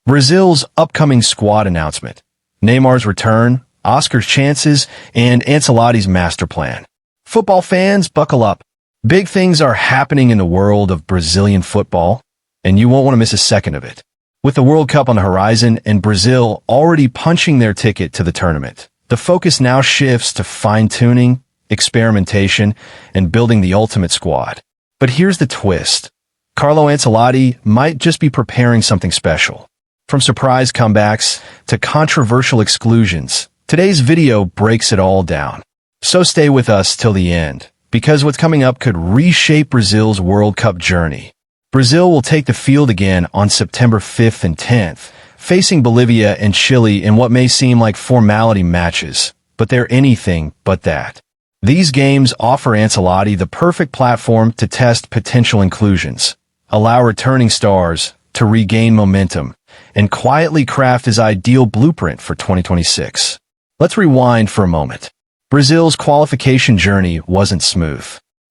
Brazil's upcoming squad announcement, Neymar's return, Oscar's chances, and Ancelotti's master plan. Football fans, buckle up. Big things are happening in the world of Brazilian football, and you won't want to miss a second of it. With the World Cup on the horizon and Brazil already punching their ticket to the tournament, the focus now shifts to fine-tuning, experimentation, and building the ultimate squad. But here's the twist. Carlo Ancelotti might just be preparing something special. From surprise comebacks to controversial exclusions, today's video breaks it all down. So stay with us till the end, because what's coming up could reshape Brazil's World Cup journey. Brazil will take the field again on September 5th and 10th, facing Bolivia and Chile in what may seem like formality matches, but they're anything but that. These games offer Ancelotti the perfect platform to test potential inclusions, allow returning stars to regain momentum, and quietly craft his ideal blueprint for 2026. Let's rewind for a moment. Brazil's qualification journey wasn't smooth.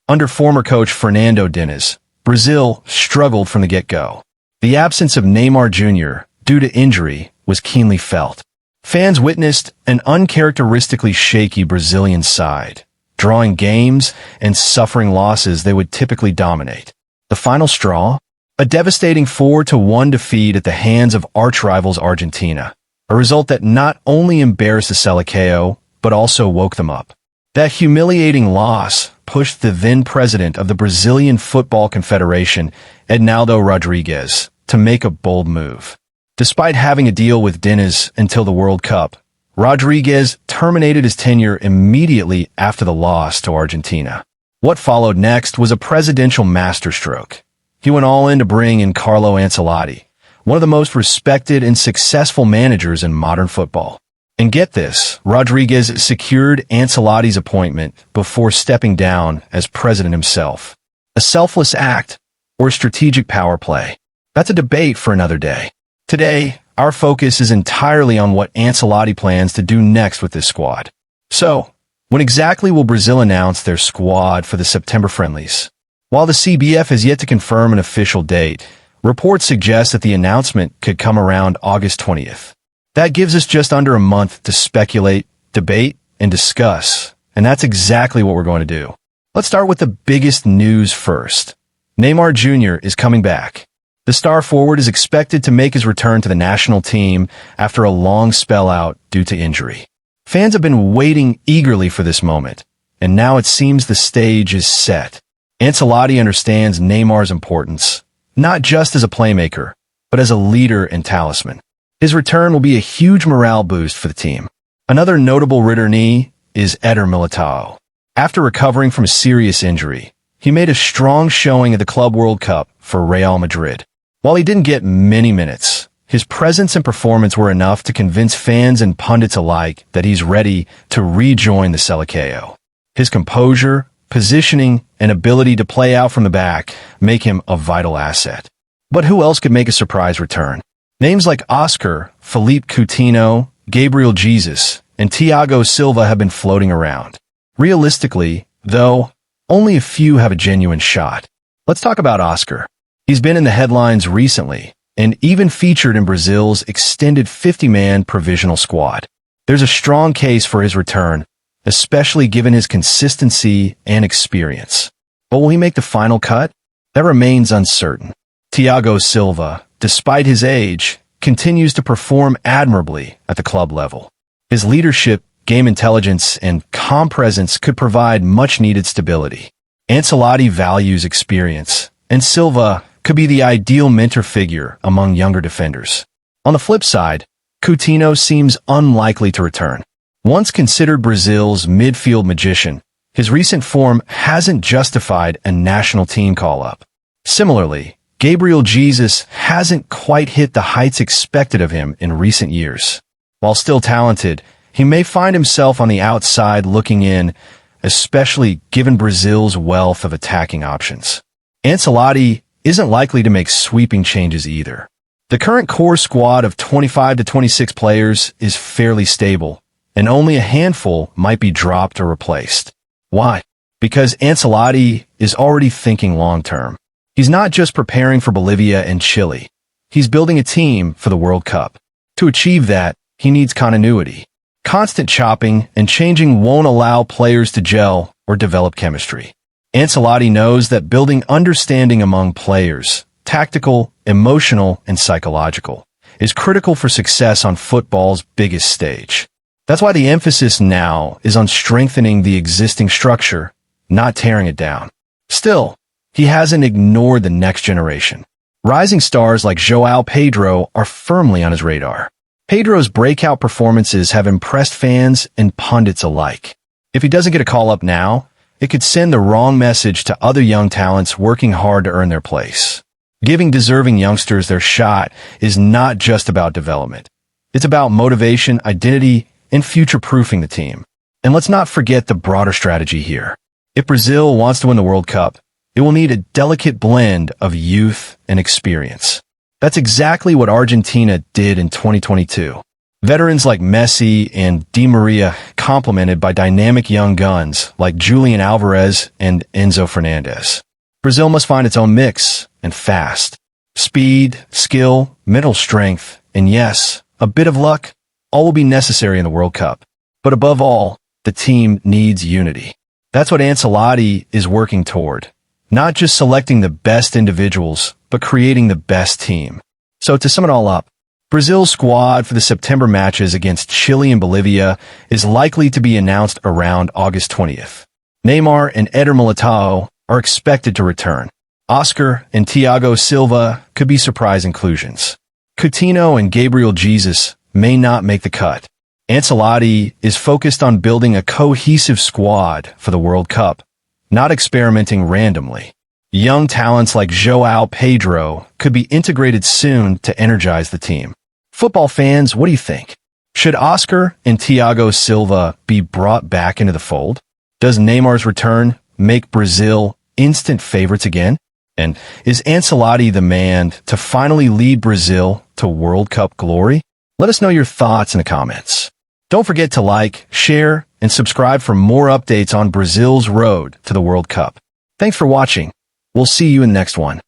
Under former coach Fernando Diniz, Brazil struggled from the get-go. The absence of Neymar Jr., due to injury, was keenly felt. Fans witnessed an uncharacteristically shaky Brazilian side, drawing games and suffering losses they would typically dominate. The final straw? A devastating 4-1 defeat at the hands of arch-rivals Argentina, a result that not only embarrassed the Seleção, but also woke them up. That humiliating loss pushed the then president of the Brazilian Football Confederation, Edinaldo Rodrigues, to make a bold move. Despite having a deal with Diniz until the World Cup, Rodrigues terminated his tenure immediately after the loss to Argentina. What followed next was a presidential masterstroke. He went all in to bring in Carlo Ancelotti, one of the most respected and successful managers in modern football. And get this, Rodrigues secured Ancelotti's appointment before stepping down as president himself. A selfless act or strategic power play? That's a debate for another day. Today, our focus is entirely on what Ancelotti plans to do next with this squad. So, when exactly will Brazil announce their squad for the September friendlies? While the CBF has yet to confirm an official date, reports suggest that the announcement could come around August 20th. That gives us just under a month to speculate, debate, and discuss, and that's exactly what we're going to do. Let's start with the biggest news first. Neymar Jr. is coming back. The star forward is expected to make his return to the national team after a long spell out due to injury. Fans have been waiting eagerly for this moment, and now it seems the stage is set. Ancelotti understands Neymar's importance, not just as a playmaker, but as a leader and talisman. His return will be a huge morale boost for the team. Another notable returnee is Éder Militão. After recovering from a serious injury, he made a strong showing at the Club World Cup for Real Madrid. While he didn't get many minutes, his presence and performance were enough to convince fans and pundits alike that he's ready to rejoin the Seleção. His composure, positioning, and ability to play out from the back make him a vital asset. But who else could make a surprise return? Names like Oscar, Philippe Coutinho, Gabriel Jesus, and Thiago Silva have been floating around. Realistically, though, only a few have a genuine shot. Let's talk about Oscar. He's been in the headlines recently, and even featured in Brazil's extended 50-man provisional squad. There's a strong case for his return, especially given his consistency and experience. But will he make the final cut? That remains uncertain. Thiago Silva, despite his age, continues to perform admirably at the club level. His leadership, game intelligence, and calm presence could provide much-needed stability. Ancelotti values experience, and Silva could be the ideal mentor figure among younger defenders. On the flip side, Coutinho seems unlikely to return. Once considered Brazil's midfield magician, his recent form hasn't justified a national team call-up. Similarly, Gabriel Jesus hasn't quite hit the heights expected of him in recent years. While still talented, he may find himself on the outside looking in, especially given Brazil's wealth of attacking options. Ancelotti isn't likely to make sweeping changes either. The current core squad of 25 to 26 players is fairly stable, and only a handful might be dropped or replaced. Why? Because Ancelotti is already thinking long-term. He's not just preparing for Bolivia and Chile. He's building a team for the World Cup. To achieve that, he needs continuity. Constant chopping and changing won't allow players to gel or develop chemistry. Ancelotti knows that building understanding among players, tactical, emotional, and psychological, is critical for success on football's biggest stage. That's why the emphasis now is on strengthening the existing structure, not tearing it down. Still, he hasn't ignored the next generation. Rising stars like João Pedro are firmly on his radar. Pedro's breakout performances have impressed fans and pundits alike. If he doesn't get a call-up now, it could send the wrong message to other young talents working hard to earn their place. Giving deserving youngsters their shot is not just about development. It's about motivation, identity, and future-proofing the team. And let's not forget the broader strategy here. If Brazil wants to win the World Cup, it will need a delicate blend of youth and experience. That's exactly what Argentina did in 2022. Veterans like Messi and Di Maria complemented by dynamic young guns like Julian Alvarez and Enzo Fernandez. Brazil must find its own mix, and fast. Speed, skill, mental strength, and yes, a bit of luck, all will be necessary in the World Cup. But above all, the team needs unity. That's what Ancelotti is working toward. Not just selecting the best individuals, but creating the best team. So to sum it all up, Brazil's squad for the September matches against Chile and Bolivia is likely to be announced around August 20th. Neymar and Éder Militão are expected to return. Oscar and Thiago Silva could be surprise inclusions. Coutinho and Gabriel Jesus may not make the cut. Ancelotti is focused on building a cohesive squad for the World Cup, not experimenting randomly. Young talents like João Pedro could be integrated soon to energize the team. Football fans, what do you think? Should Oscar and Thiago Silva be brought back into the fold? Does Neymar's return make Brazil instant favorites again? And is Ancelotti the man to finally lead Brazil to World Cup glory? Let us know your thoughts in the comments. Don't forget to like, share, and subscribe for more updates on Brazil's road to the World Cup. Thanks for watching. We'll see you in the next one.